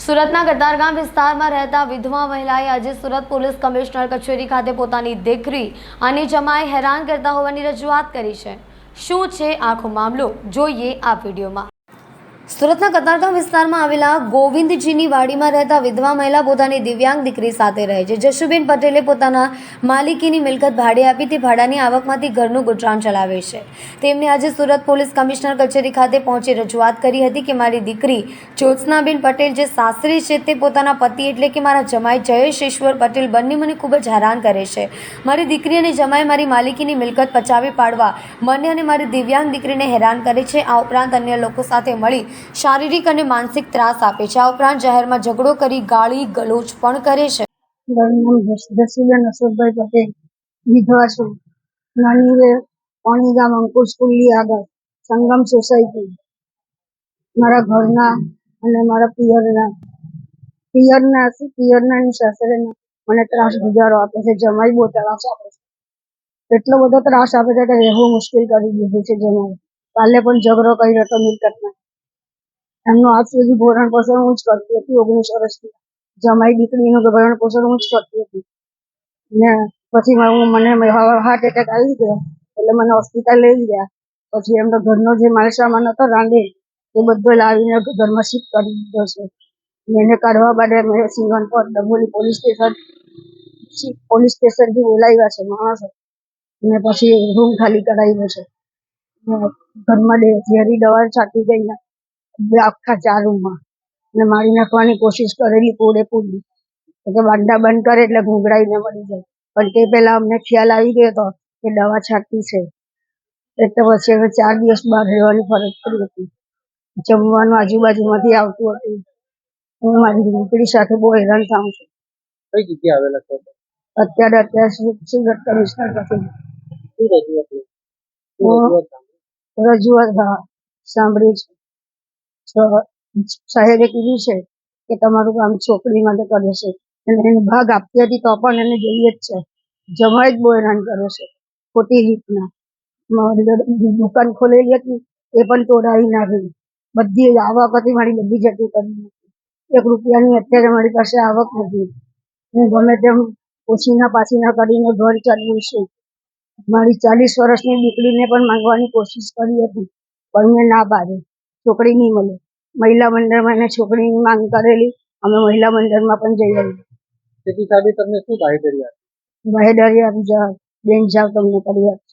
સુરતના કતારગામ વિસ્તારમાં રહેતા વિધવા મહિલાએ આજે સુરત પોલીસ કમિશનર કચેરી ખાતે પોતાની દીકરી અને જમાઈ હેરાન કરતા હોવાની રજૂઆત કરી છે। શું છે આખો મામલો, જોઈએ આ વિડીયોમાં। સુરતના કતારગામ વિસ્તારમાં આવેલા ગોવિંદજીની વાડીમાં રહેતા વિધવા મહિલા પોતાની દિવ્યાંગ દીકરી સાથે રહે છે। જશુબેન પટેલે પોતાના માલિકીની મિલકત ભાડે આપી તે ભાડાની આવકમાંથી ઘરનું ગુજરાન ચલાવે છે। તેમને આજે સુરત પોલીસ કમિશનર કચેરી ખાતે પહોંચી રજૂઆત કરી હતી કે મારી દીકરી જ્યોત્સનાબેન પટેલ જે સાસરી છે તે પોતાના પતિ એટલે કે મારા જમાઈ જયેશ ઈશ્વર પટેલ બંને મને ખૂબ જ હેરાન કરે છે। મારી દીકરી અને જમાઈ મારી માલિકીની મિલકત પચાવી પાડવા મને અને મારી દિવ્યાંગ દીકરીને હેરાન કરે છે। આ ઉપરાંત અન્ય લોકો સાથે મળી શારીરિક અને માનસિક ત્રાસ આપે છે। આ ઉપરાંત જાહેરમાં ઝઘડો કરી ગાળી ગલોચ પણ કરે છે। જશુબેન અશોકભાઈ પટેલ, વિધવા છું। નાની પાણી ગામ અંકુર સ્કૂલની આગળ સંગમ સોસાયટી। મારા ઘરના અને મારા પિયરના સાસરેના મને ત્રાસ ગુજારો આપે છે। જમાઈ બહુ ત્રાસ આપે છે, એટલો બધો ત્રાસ આપે છે કે રહેવું મુશ્કેલ કરી દીધું છે। જમાઈ કાલે પણ ઝઘડો કર્યો હતો મિલકતમાં। એમનું આજ સુધી ભરણ પોષણ હું જ કરતી હતી। 19 વર્ષથી જમાઈ દીકરીનું ભરણ પોષણ હું જ કરતી હતી ને પછી મને હાર્ટ એટેક આવી ગયો એટલે મને હોસ્પિટલ લઈ ગયા। પછી એમનો ઘરનો જે માલ સામાન હતો રાંધે એ બધો લાવીને ઘરમાં શિફ્ટ કરી દીધો છે। એને કાઢવા માટે મેં સિંગણપર ડભોલી પોલીસ સ્ટેશનથી બોલાવ્યા છે માણસો ને પછી રૂમ ખાલી કરાવ્યો છે। ઘરમાં ઝેરી દવા છાંટી ગઈ આખા 4 રૂમમાં ને મારી નાખવાની કોશિશ કરેલી પૂરેપૂરી કે બાંધા બંધ કરે એટલે ઘૂંઘરાઈને મળી જાય, પણ તે પહેલા અમને ખ્યાલ આવી ગયો હતો કે દવા છાંટતી છે। એટલે પછી અમે 4 દિવસ બહાર રહેવાની ફરજ પડી હતી। જમવાનું આજુબાજુમાંથી આવતું હતું। હું મારી દીકરી સાથે બહુ હેરાન થાઉં છું। કઈ જગ્યાએ આવેલા છો? અત્યારે સુરત કમિશનર પાસે રજૂઆત સાંભળી છે। સાહેબે કીધું છે કે તમારું કામ છોકરી માટે કરે છે અને એને ભાગ આપતી હતી તો પણ એને જોઈએ જ છે। જમાઈ જ બહુ હેરાન કરે છે ખોટી રીતના। દુકાન ખોલેલી હતી એ પણ તોડાવી નાખી, બધી આવક હતી મારી બધી જતી કરી નાખી। 1 રૂપિયાની અત્યારે મારી પાસે આવક નથી। હું ગમે તેમ ઓછીના પાછીના કરીને ઘર ચાલવું છે। મારી 40 વર્ષની દીકરીને પણ માંગવાની કોશિશ કરી હતી પણ મેં ના પાડી, છોકરી નહીં મળે। મહિલા મંડળમાં એને છોકરીની માંગ કરેલી, અમે મહિલા મંડળમાં પણ જઈ આવી। તેથી સાહેબે તમને શું બાહેધરી આપી? બાહેધરી આપી બેન જાવ તમને કરી આપી।